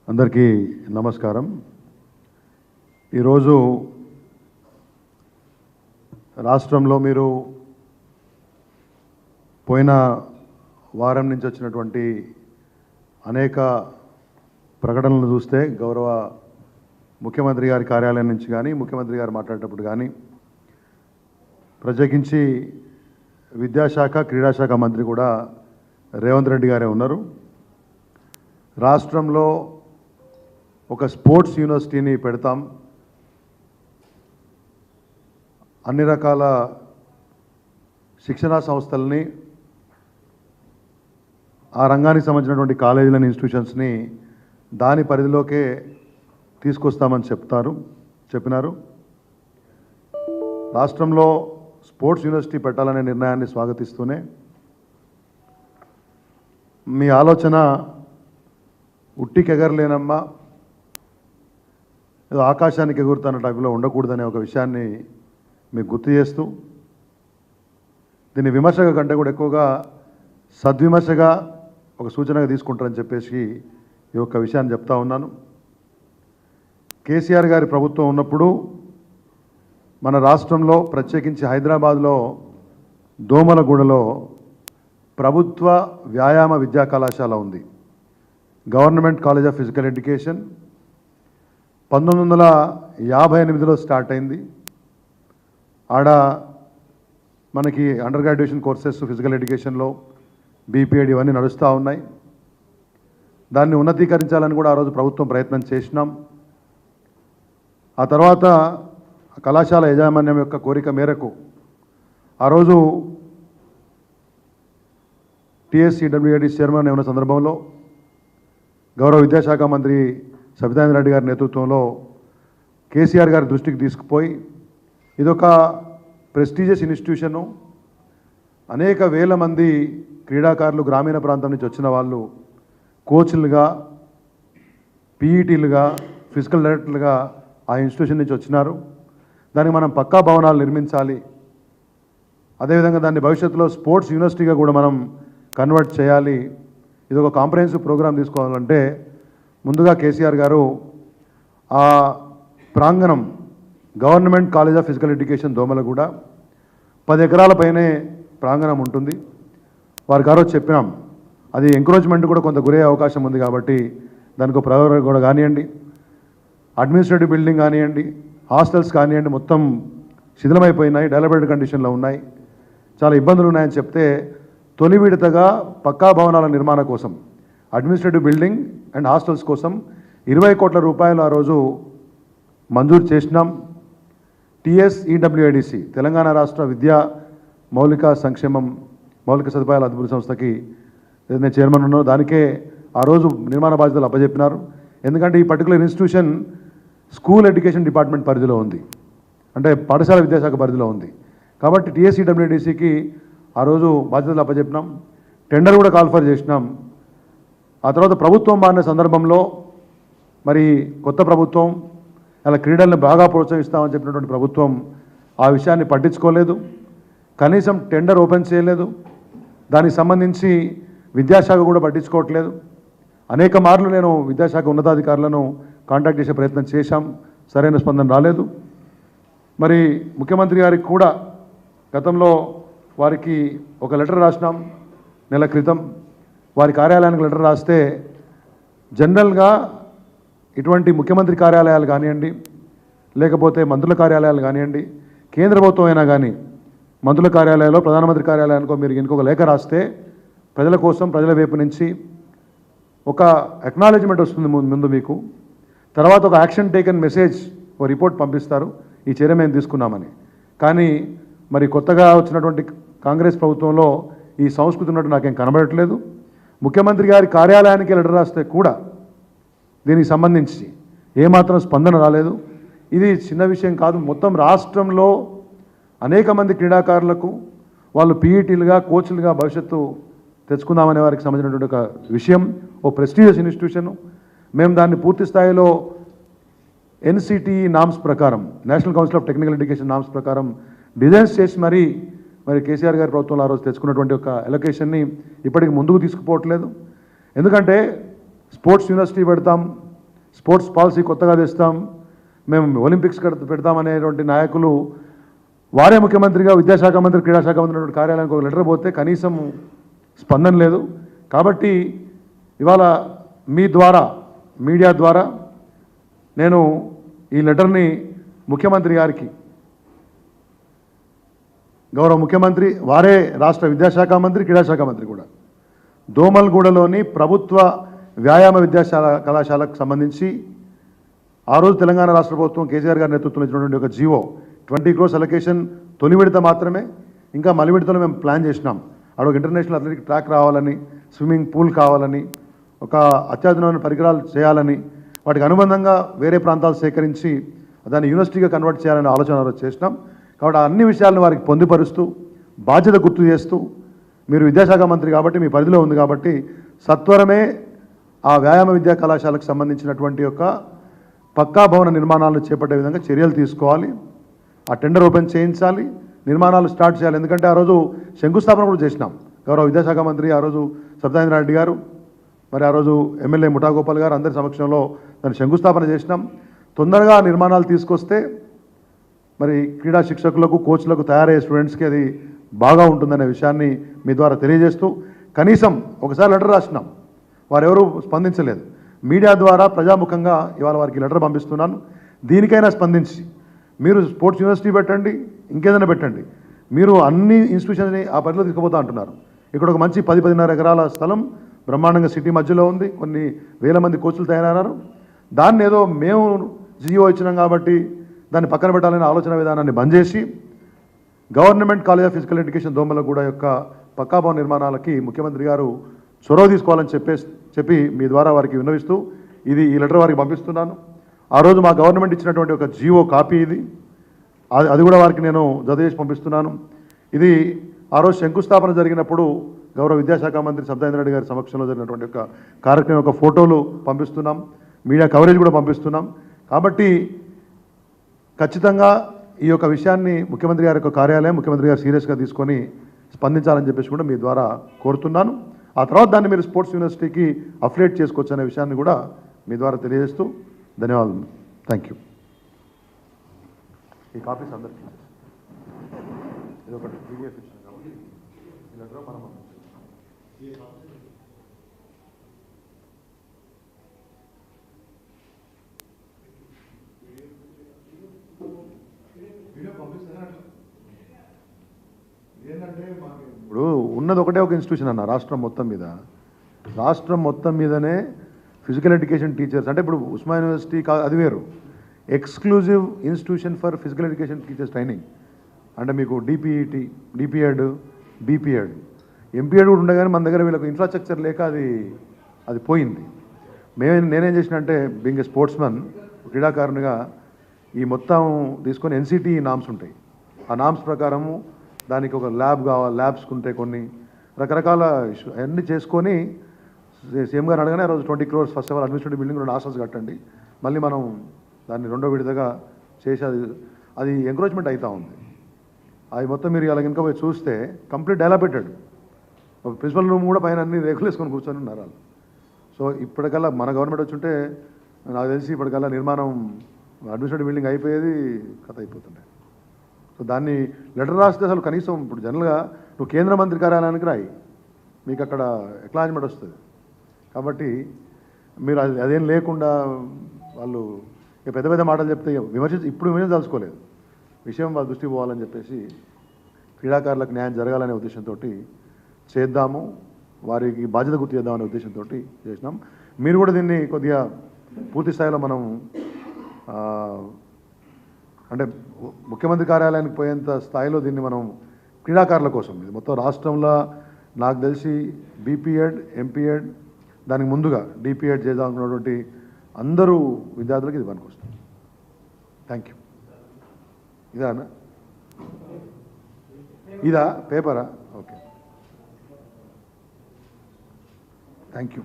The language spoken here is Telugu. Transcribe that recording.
అందరికీ నమస్కారం. ఈరోజు రాష్ట్రంలో మీరు పోయిన వారం నుంచి వచ్చినటువంటి అనేక ప్రకటనలు చూస్తే గౌరవ ముఖ్యమంత్రి గారి కార్యాలయం నుంచి కానీ ముఖ్యమంత్రి గారు మాట్లాడేటప్పుడు కానీ ప్రత్యేకించి విద్యాశాఖ క్రీడాశాఖ మంత్రి కూడా రేవంత్ రెడ్డి గారే ఉన్నారు. రాష్ట్రంలో ఒక స్పోర్ట్స్ యూనివర్సిటీని పెడతాం, అన్ని రకాల శిక్షణా సంస్థల్ని ఆ రంగానికి సంబంధించినటువంటి కాలేజీలను ఇన్స్టిట్యూషన్స్ని దాని పరిధిలోకే తీసుకొస్తామని చెప్పినారు. రాష్ట్రంలో స్పోర్ట్స్ యూనివర్సిటీ పెట్టాలనే నిర్ణయాన్ని స్వాగతిస్తూనే మీ ఆలోచన ఉట్టికెగరలేనమ్మా, ఏదో ఆకాశానికి ఎగురుతున్న టైపులో ఉండకూడదనే ఒక విషయాన్ని మీకు గుర్తు చేస్తూ దీన్ని విమర్శగా కంటే కూడా ఎక్కువగా సద్విమర్శగా ఒక సూచనగా తీసుకుంటారని చెప్పేసి ఈ యొక్క విషయాన్ని చెప్తా ఉన్నాను. కేసీఆర్ గారి ప్రభుత్వం ఉన్నప్పుడు మన రాష్ట్రంలో ప్రత్యేకించి హైదరాబాద్లో దోమలగూడలో ప్రభుత్వ వ్యాయామ విద్యా కళాశాల ఉంది, government college of physical education. 1958లో స్టార్ట్ అయింది. ఆడ మనకి అండర్ గ్రాడ్యుయేషన్ కోర్సెస్ ఫిజికల్ ఎడ్యుకేషన్లో బీపీఎడ్ ఇవన్నీ నడుస్తూ ఉన్నాయి. దాన్ని ఉన్నతీకరించాలని కూడా ఆ రోజు ప్రభుత్వం ప్రయత్నం చేసినాం. ఆ తర్వాత కళాశాల యాజమాన్యం యొక్క కోరిక మేరకు ఆ రోజు టీఎస్సీడబ్ల్యూఏడి చైర్మన్ ఉన్న సందర్భంలో గౌరవ విద్యాశాఖ మంత్రి సబితానంద రెడ్డి గారి నేతృత్వంలో కేసీఆర్ గారి దృష్టికి తీసుకుపోయి ఇదొక ప్రెస్టీజియస్ ఇన్స్టిట్యూషను, అనేక వేల మంది క్రీడాకారులు గ్రామీణ ప్రాంతం నుంచి వచ్చిన వాళ్ళు కోచ్లుగా, పీఈటీలుగా, ఫిజికల్ డైరెక్టర్లుగా ఆ ఇన్స్టిట్యూషన్ నుంచి వచ్చినారు. దానికి మనం పక్కా భవనాలు నిర్మించాలి, అదేవిధంగా దాన్ని భవిష్యత్తులో స్పోర్ట్స్ యూనివర్సిటీగా కూడా మనం కన్వర్ట్ చేయాలి. ఇది ఒక కాంప్రహెన్సివ్ ప్రోగ్రాం తీసుకోవాలంటే ముందుగా కేసీఆర్ గారు ఆ ప్రాంగణం government college of physical education Domalguda 10 ఎకరాల పైనే ప్రాంగణం ఉంటుంది. వారికి ఆ రోజు చెప్పినాం, అది ఎంకరేజ్మెంట్ కూడా కొంత గురయ్యే అవకాశం ఉంది కాబట్టి దానికి ఒక ప్రయోగం కూడా కానివ్వండి, అడ్మినిస్ట్రేటివ్ బిల్డింగ్ కానివ్వండి, హాస్టల్స్ కానివ్వండి, మొత్తం శిథిలమైపోయినాయి, డెవలప్డ్ కండిషన్లో ఉన్నాయి, చాలా ఇబ్బందులు ఉన్నాయని చెప్తే తొలి విడతగా పక్కా భవనాల నిర్మాణ కోసం అడ్మినిస్ట్రేటివ్ బిల్డింగ్ అండ్ హాస్టల్స్ కోసం 20 కోట్ల రూపాయలు ఆ రోజు మంజూరు చేసినాం. టీఎస్ఈడబ్ల్యూఐడిసి తెలంగాణ రాష్ట్ర విద్యా మౌలిక సదుపాయాల అభివృద్ధి సంస్థకి నేను చైర్మన్ ఉన్నాను. దానికే ఆ రోజు నిర్మాణ బాధ్యతలు అప్పచెప్పినారు. ఎందుకంటే ఈ particular institution school education department పరిధిలో ఉంది, అంటే పాఠశాల విద్యాశాఖ పరిధిలో ఉంది. కాబట్టి టీఎస్ఈడబ్ల్యూఐడిసికి ఆ రోజు బాధ్యతలు అప్పచెప్పినాం. టెండర్ కూడా కాల్ఫర్ చేసినాం. ఆ తర్వాత ప్రభుత్వం మారిన సందర్భంలో మరి కొత్త ప్రభుత్వం అలా క్రీడలను బాగా ప్రోత్సహిస్తామని చెప్పినటువంటి ప్రభుత్వం ఆ విషయాన్ని పట్టించుకోలేదు, కనీసం టెండర్ ఓపెన్ చేయలేదు. దానికి సంబంధించి విద్యాశాఖ కూడా పట్టించుకోవట్లేదు. అనేక మార్లు నేను విద్యాశాఖ ఉన్నతాధికారులను కాంటాక్ట్ చేసే ప్రయత్నం చేశాం, సరైన స్పందన రాలేదు. మరి ముఖ్యమంత్రి గారికి కూడా గతంలో వారికి ఒక లెటర్ రాసినాం నెల క్రితం. వారి కార్యాలయానికి లెటర్ రాస్తే జనరల్గా ఇటువంటి ముఖ్యమంత్రి కార్యాలయాలు కానివ్వండి, లేకపోతే మంత్రుల కార్యాలయాలు కానివ్వండి, కేంద్ర ప్రభుత్వం అయినా కానీ మంత్రుల కార్యాలయాల్లో ప్రధానమంత్రి కార్యాలయానికో మీరు ఇంకొక లేఖ రాస్తే ప్రజల కోసం, ప్రజల వైపు నుంచి ఒక అక్నాలెడ్జ్మెంట్ వస్తుంది ముందు మీకు, తర్వాత ఒక యాక్షన్ టేకన్ మెసేజ్, ఒక రిపోర్ట్ పంపిస్తారు ఈ చర్య మేము తీసుకున్నామని. కానీ మరి కొత్తగా వచ్చినటువంటి కాంగ్రెస్ ప్రభుత్వంలో ఈ సంస్కృతి ఉన్నట్టు నాకేం కనబడట్లేదు. ముఖ్యమంత్రి గారి కార్యాలయానికి లెటర్ రాస్తే కూడా దీనికి సంబంధించి ఏమాత్రం స్పందన రాలేదు. ఇది చిన్న విషయం కాదు, మొత్తం రాష్ట్రంలో అనేక మంది క్రీడాకారులకు వాళ్ళు పీఈటీలుగా, కోచ్లుగా భవిష్యత్తు తెచ్చుకుందామనే వారికి సంబంధించినటువంటి ఒక విషయం, ఓ ప్రెస్టీజియస్ ఇన్స్టిట్యూషను. మేము దాన్ని పూర్తి స్థాయిలో ఎన్సిటిఈ నామ్స్ ప్రకారం, national council of technical education norms ప్రకారం డిజైన్స్ చేసి మరి కేసీఆర్ గారి ప్రభుత్వంలో ఆ రోజు తెచ్చుకున్నటువంటి ఒక ఎలొకేషన్ని ఇప్పటికి ముందుకు తీసుకుపోవట్లేదు. ఎందుకంటే స్పోర్ట్స్ యూనివర్సిటీ పెడతాం, స్పోర్ట్స్ పాలసీ కొత్తగా తెస్తాం, మేము ఒలింపిక్స్ పెడతామనేటువంటి నాయకులు వారే ముఖ్యమంత్రిగా విద్యాశాఖ మంత్రి క్రీడాశాఖ మంత్రి కార్యాలయానికి ఒక లెటర్ పోతే కనీసం స్పందన లేదు. కాబట్టి ఇవాళ మీ ద్వారా మీడియా ద్వారా నేను ఈ లెటర్ని ముఖ్యమంత్రి గారికి, గౌరవ ముఖ్యమంత్రి వారే రాష్ట్ర విద్యాశాఖ మంత్రి క్రీడాశాఖ మంత్రి కూడా దోమల్గూడలోని ప్రభుత్వ వ్యాయామ కళాశాలకు సంబంధించి ఆ రోజు తెలంగాణ రాష్ట్ర ప్రభుత్వం కేసీఆర్ గారి నేతృత్వంలో ఇచ్చినటువంటి ఒక జీవో 20 crores అలొకేషన్ తొలి విడత మాత్రమే, ఇంకా మలి విడతలో మేము ప్లాన్ చేసినాం. అక్కడ ఇంటర్నేషనల్ అథ్లెటిక్ ట్రాక్ రావాలని, స్విమ్మింగ్ పూల్ కావాలని, ఒక అత్యాధునికమైన పరికరాలు చేయాలని, వాటికి అనుబంధంగా వేరే ప్రాంతాలు సేకరించి దాన్ని యూనివర్సిటీగా కన్వర్ట్ చేయాలనే ఆలోచన చేసినాం. కాబట్టి అన్ని విషయాలను వారికి పొందుపరుస్తూ బాధ్యత గుర్తు చేస్తూ, మీరు విద్యాశాఖ మంత్రి కాబట్టి మీ పరిధిలో ఉంది కాబట్టి సత్వరమే ఆ వ్యాయామ విద్యా కళాశాలకు సంబంధించినటువంటి యొక్క పక్కా భవన నిర్మాణాలను చేపట్టే విధంగా చర్యలు తీసుకోవాలి. ఆ టెండర్ ఓపెన్ చేయించాలి, నిర్మాణాలు స్టార్ట్ చేయాలి. ఎందుకంటే ఆ రోజు శంకుస్థాపన కూడా చేసినాం. గౌరవ విద్యాశాఖ మంత్రి ఆ రోజు సత్యేంద్ర రెడ్డి గారు, మరి ఆ రోజు ఎమ్మెల్యే ముఠాగోపాల్ గారు అందరి సమక్షంలో దాన్ని శంకుస్థాపన చేసినాం. తొందరగా నిర్మాణాలు తీసుకొస్తే మరి క్రీడా శిక్షకులకు, కోచ్లకు, తయారయ్యే స్టూడెంట్స్కి అది బాగా ఉంటుందనే విషయాన్ని మీ ద్వారా తెలియజేస్తూ, కనీసం ఒకసారి లెటర్ రాసినాం, వారెవరూ స్పందించలేదు. మీడియా ద్వారా ప్రజాముఖంగా ఇవాళ వారికి లెటర్ పంపిస్తున్నాను. దీనికైనా స్పందించి మీరు స్పోర్ట్స్ యూనివర్సిటీ పెట్టండి, ఇంకేదైనా పెట్టండి, మీరు అన్ని ఇన్స్టిట్యూషన్స్ని ఆ పరిధిలో తీసుకుపోతా అంటున్నారు. ఇక్కడ ఒక మంచి 10-10.5 ఎకరాల స్థలం బ్రహ్మాండంగా సిటీ మధ్యలో ఉంది, కొన్ని వేల మంది కోచ్లు తయారయ్యారు. దాన్ని ఏదో మేము జియో ఇచ్చినాం కాబట్టి దాన్ని పక్కన పెట్టాలనే ఆలోచన విధానాన్ని బంద్ చేసి government college of physical education Domalguda యొక్క పక్కా భవన నిర్మాణాలకి ముఖ్యమంత్రి గారు చొరవ తీసుకోవాలని చెప్పి మీ ద్వారా వారికి విన్నవిస్తూ ఈ లెటర్ వారికి పంపిస్తున్నాను. ఆ రోజు మా గవర్నమెంట్ ఇచ్చినటువంటి ఒక జియో కాపీ ఇది, అది కూడా వారికి నేను జత చేసి పంపిస్తున్నాను. ఇది ఆ రోజు శంకుస్థాపన జరిగినప్పుడు గౌరవ విద్యాశాఖ మంత్రి సత్యేంద్ర రెడ్డి గారి సమక్షంలో జరిగినటువంటి ఒక కార్యక్రమం యొక్క ఫోటోలు పంపిస్తున్నాం, మీడియా కవరేజ్ కూడా పంపిస్తున్నాం. కాబట్టి ఖచ్చితంగా ఈ యొక్క విషయాన్ని ముఖ్యమంత్రి గారి యొక్క కార్యాలయం, ముఖ్యమంత్రి గారు సీరియస్గా తీసుకొని స్పందించాలని చెప్పేసి కూడా మీ ద్వారా కోరుతున్నాను. ఆ తర్వాత దాన్ని మీరు స్పోర్ట్స్ యూనివర్సిటీకి అఫిలియేట్ చేసుకోవచ్చు అనే విషయాన్ని కూడా మీ ద్వారా తెలియజేస్తూ ధన్యవాదాలు. Thank you. ఈ కాపీస్ అందరికీ ఇది ఒకటి పీడిఎఫ్ ఇచ్చాను కాబట్టి ఇలా మనం ఏంటంటే మాకు ఇప్పుడు ఉన్నది ఒకటే ఒక ఇన్స్టిట్యూషన్ అన్న రాష్ట్రం మొత్తం మీదనే ఫిజికల్ ఎడ్యుకేషన్ టీచర్స్ అంటే ఇప్పుడు ఉస్మానియా యూనివర్సిటీ అది వేరు, exclusive institution for physical education teachers training. అంటే మీకు డిపిఈటి, డిపిఎడ్, బీపీఎడ్, ఎంపీఎడ్ కూడా ఉండగానే మన దగ్గర వీళ్ళకి ఇన్ఫ్రాస్ట్రక్చర్ లేక అది పోయింది. నేనేం చేసిన అంటే బీయింగ్ ఏ స్పోర్ట్స్మన్, క్రీడాకారునిగా ఈ మొత్తం తీసుకొని ఎన్సిటి నామ్స్ ఉంటాయి, ఆ నామ్స్ ప్రకారము దానికి ఒక ల్యాబ్ కావాలి, ల్యాబ్స్కి ఉంటాయి కొన్ని రకరకాల అన్నీ చేసుకొని సీఎం గారు అడగానే రోజు 20 crores first of all administrative building 2 hostels కట్టండి, మళ్ళీ మనం దాన్ని రెండో విడతగా చేసి అది ఎంకరేజ్మెంట్ అవుతూ ఉంది. అది మొత్తం మీరు ఇలా కనుక పోయి చూస్తే కంప్లీట్ డెవలప్మెంటెడ్, ఒక ప్రిన్సిపల్ రూమ్ కూడా పైన అన్ని రేకులు వేసుకొని కూర్చొని ఉన్నారు వాళ్ళు. సో ఇప్పటికల్లా మన గవర్నమెంట్ వచ్చి ఉంటే నాకు తెలిసి ఇప్పటికల్లా నిర్మాణం అడ్మినిస్ట్రేటివ్ బిల్డింగ్ అయిపోయేది, కథ అయిపోతుండే. సో దాన్ని లెటర్ రాస్తే అసలు కనీసం ఇప్పుడు జనరల్గా నువ్వు కేంద్ర మంత్రి కార్యాలయానికి రాయి, మీకు అక్కడ ఎక్నాలజ్మెంట్ వస్తుంది. కాబట్టి మీరు అదేం లేకుండా వాళ్ళు పెద్ద పెద్ద మాటలు చెప్తే ఇప్పుడు విమర్శించదలుచుకోలేదు, విషయం వాళ్ళ దృష్టికి పోవాలని చెప్పేసి క్రీడాకారులకు న్యాయం జరగాలనే ఉద్దేశంతో చేద్దాము, వారికి బాధ్యత గుర్తు చేద్దామనే ఉద్దేశంతో చేసినాం. మీరు కూడా దీన్ని కొద్దిగా పూర్తి స్థాయిలో మనం అంటే ముఖ్యమంత్రి కార్యాలయానికి పోయేంత స్థాయిలో దీన్ని మనం క్రీడాకారుల కోసం, ఇది మొత్తం రాష్ట్రంలో నాకు తెలిసి బీపీఎడ్, ఎంపీఎడ్, దానికి ముందుగా డిపిఎడ్ చేద్దామనుకున్నటువంటి అందరూ విద్యార్థులకు ఇది పనికొస్తుంది. Thank you. ఇదానా ఇదా పేపరా? Okay, thank you.